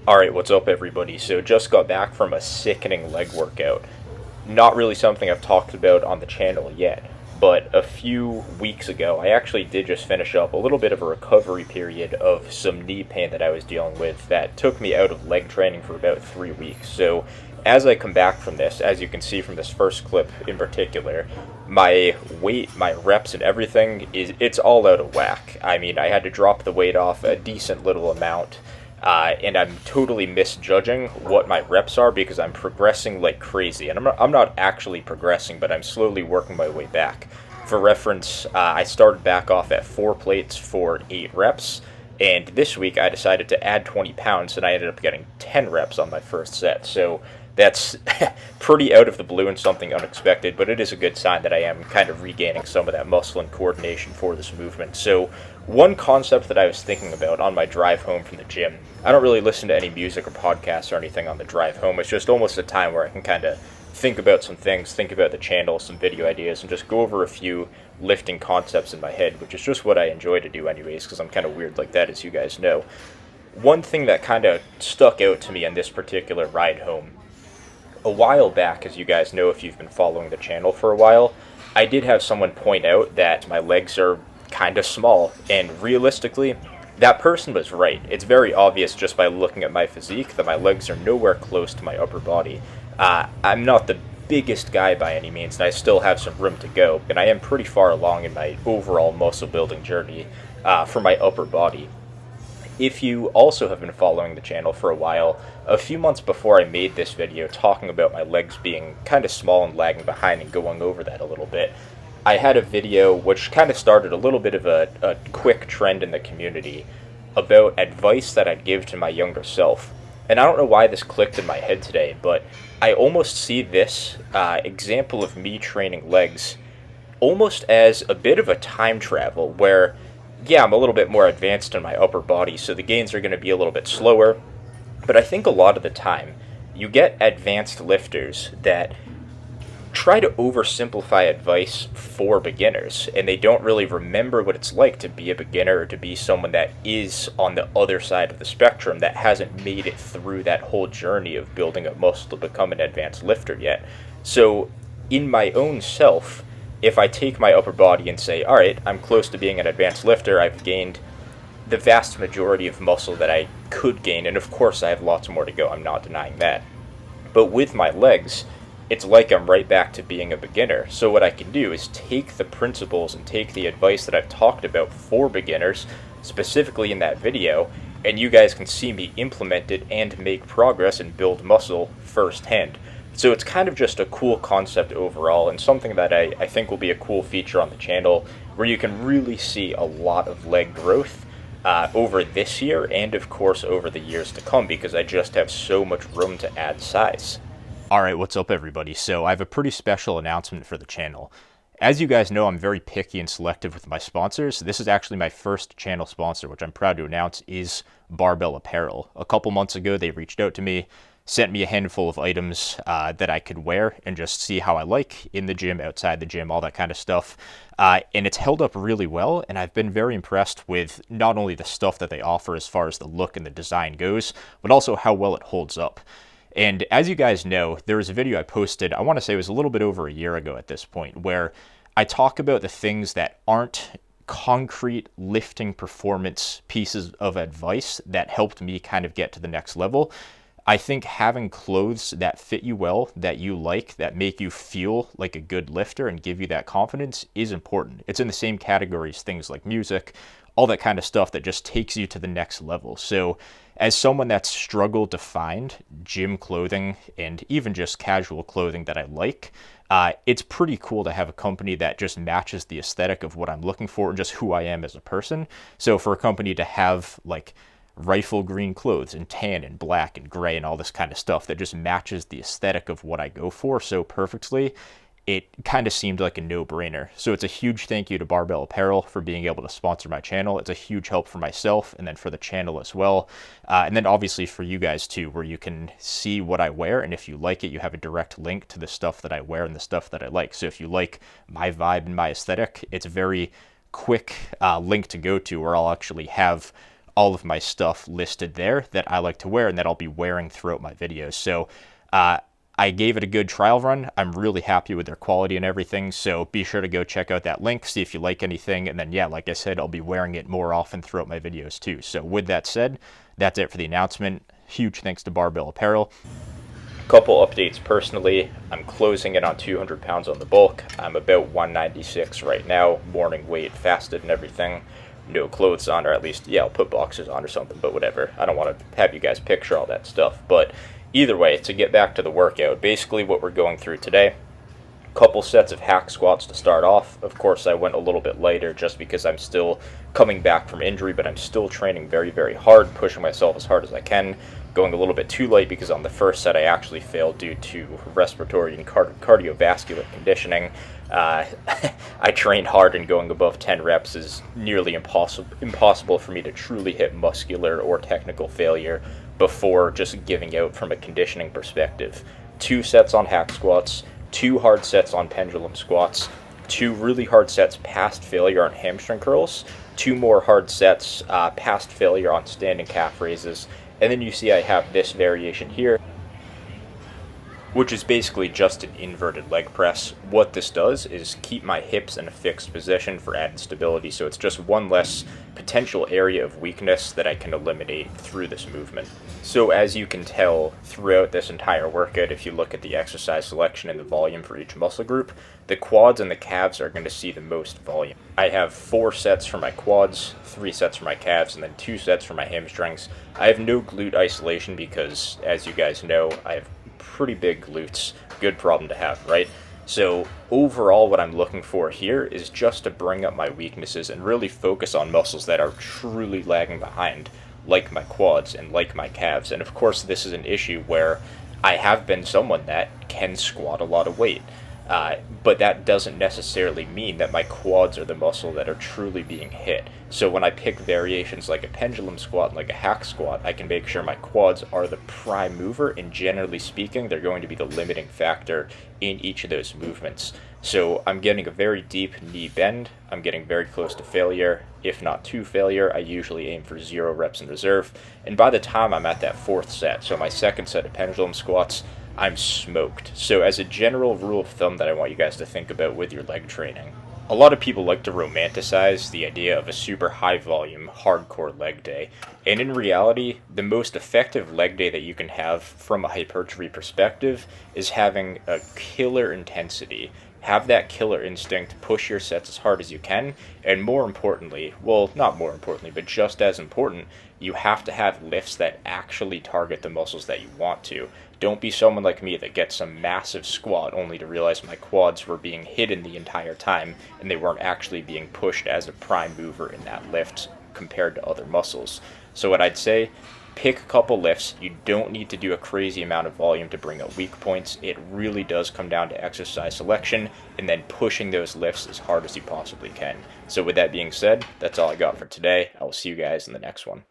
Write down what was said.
Alright, what's up everybody? So just got back from a sickening leg workout. Not really something I've talked about on the channel yet, but a few weeks ago I actually did just finish up a little bit of a recovery period of some knee pain that I was dealing with that took me out of leg training for about 3 weeks. So as I come back from this, as you can see from this first clip in particular, my weight, my reps and everything, it's all out of whack. I mean, I had to drop the weight off a decent little amount. And I'm totally misjudging what my reps are because I'm progressing like crazy. And I'm not actually progressing, but I'm slowly working my way back. For reference, I started back off at 4 plates for 8 reps. And this week I decided to add 20 pounds and I ended up getting 10 reps on my first set. So that's pretty out of the blue and something unexpected, but it is a good sign that I am kind of regaining some of that muscle and coordination for this movement. So one concept that I was thinking about on my drive home from the gym, I don't really listen to any music or podcasts or anything on the drive home. It's just almost a time where I can kind of think about some things, think about the channel, some video ideas, and just go over a few lifting concepts in my head, which is just what I enjoy to do anyways, because I'm kind of weird like that, as you guys know. One thing that kind of stuck out to me on this particular ride home, a while back, as you guys know if you've been following the channel for a while, I did have someone point out that my legs are kind of small, and realistically, that person was right. It's very obvious just by looking at my physique that my legs are nowhere close to my upper body. I'm not the biggest guy by any means, and I still have some room to go, and I am pretty far along in my overall muscle building journey for my upper body. If you also have been following the channel for a while, a few months before I made this video talking about my legs being kind of small and lagging behind and going over that a little bit, I had a video which kind of started a little bit of a quick trend in the community about advice that I'd give to my younger self. And I don't know why this clicked in my head today, but I almost see this example of me training legs almost as a bit of a time travel where, yeah, I'm a little bit more advanced in my upper body, so the gains are going to be a little bit slower. But I think a lot of the time, you get advanced lifters that try to oversimplify advice for beginners, and they don't really remember what it's like to be a beginner or to be someone that is on the other side of the spectrum that hasn't made it through that whole journey of building a muscle to become an advanced lifter yet. So, in my own self, if I take my upper body and say, alright, I'm close to being an advanced lifter, I've gained the vast majority of muscle that I could gain, and of course I have lots more to go, I'm not denying that. But with my legs, it's like I'm right back to being a beginner. So what I can do is take the principles and take the advice that I've talked about for beginners, specifically in that video, and you guys can see me implement it and make progress and build muscle firsthand. So it's kind of just a cool concept overall, and something that I think will be a cool feature on the channel, where you can really see a lot of leg growth over this year, and of course over the years to come, because I just have so much room to add size. Alright, what's up everybody? So I have a pretty special announcement for the channel. As you guys know, I'm very picky and selective with my sponsors. This is actually my first channel sponsor, which I'm proud to announce is Barbell Apparel. A couple months ago, they reached out to me, sent me a handful of items that I could wear and just see how I like in the gym, outside the gym, all that kind of stuff. And it's held up really well, and I've been very impressed with not only the stuff that they offer as far as the look and the design goes, but also how well it holds up. And as you guys know, there was a video I posted, I want to say it was a little bit over a year ago at this point, where I talk about the things that aren't concrete lifting performance pieces of advice that helped me kind of get to the next level. I think having clothes that fit you well, that you like, that make you feel like a good lifter and give you that confidence is important. It's in the same category as things like music, all that kind of stuff that just takes you to the next level. So as someone that's struggled to find gym clothing and even just casual clothing that I like, it's pretty cool to have a company that just matches the aesthetic of what I'm looking for and just who I am as a person. So for a company to have like rifle green clothes and tan and black and gray and all this kind of stuff that just matches the aesthetic of what I go for so perfectly, it kind of seemed like a no-brainer. So it's a huge thank you to Barbell Apparel for being able to sponsor my channel. It's a huge help for myself and then for the channel as well. And then obviously for you guys too, where you can see what I wear, and if you like it, you have a direct link to the stuff that I wear and the stuff that I like. So if you like my vibe and my aesthetic, it's a very quick link to go to where I'll actually have all of my stuff listed there that I like to wear and that I'll be wearing throughout my videos. So I gave it a good trial run. I'm really happy with their quality and everything, so be sure to go check out that link, see if you like anything, and then yeah, like I said, I'll be wearing it more often throughout my videos too. So with that said, that's it for the announcement. Huge thanks to Barbell Apparel. Couple updates personally. I'm closing in on 200 pounds on the bulk. I'm about 196 right now, morning weight, fasted and everything. No clothes on, or at least, yeah, I'll put boxers on or something, but whatever. I don't want to have you guys picture all that stuff, but either way, to get back to the workout, basically what we're going through today, couple sets of hack squats to start off. Of course, I went a little bit lighter just because I'm still coming back from injury, but I'm still training very, very hard, pushing myself as hard as I can. Going a little bit too light because on the first set I actually failed due to respiratory and cardiovascular conditioning. I trained hard, and going above 10 reps is nearly impossible for me to truly hit muscular or technical failure before just giving out from a conditioning perspective. 2 sets on hack squats, 2 hard sets on pendulum squats, 2 really hard sets past failure on hamstring curls, 2 more hard sets past failure on standing calf raises, and then you see I have this variation here, which is basically just an inverted leg press. What this does is keep my hips in a fixed position for added stability, so it's just one less potential area of weakness that I can eliminate through this movement. So as you can tell throughout this entire workout, if you look at the exercise selection and the volume for each muscle group, the quads and the calves are going to see the most volume. I have 4 sets for my quads, 3 sets for my calves, and then 2 sets for my hamstrings. I have no glute isolation because, as you guys know, I have pretty big glutes. Good problem to have, right? So overall, what I'm looking for here is just to bring up my weaknesses and really focus on muscles that are truly lagging behind, like my quads and like my calves. And of course, this is an issue where I have been someone that can squat a lot of weight. But that doesn't necessarily mean that my quads are the muscle that are truly being hit. So when I pick variations like a pendulum squat and like a hack squat, I can make sure my quads are the prime mover, and generally speaking, they're going to be the limiting factor in each of those movements. So I'm getting a very deep knee bend. I'm getting very close to failure. If not to failure, I usually aim for 0 reps in reserve. And by the time I'm at that 4th set, so my 2nd set of pendulum squats, I'm smoked. So as a general rule of thumb that I want you guys to think about with your leg training, a lot of people like to romanticize the idea of a super high volume, hardcore leg day. And in reality, the most effective leg day that you can have from a hypertrophy perspective is having a killer intensity. Have that killer instinct, push your sets as hard as you can, and more importantly, well, not more importantly, but just as important, you have to have lifts that actually target the muscles that you want to. Don't be someone like me that gets some massive squat only to realize my quads were being hidden the entire time and they weren't actually being pushed as a prime mover in that lift compared to other muscles. So what I'd say, pick a couple lifts. You don't need to do a crazy amount of volume to bring up weak points. It really does come down to exercise selection and then pushing those lifts as hard as you possibly can. So with that being said, that's all I got for today. I will see you guys in the next one.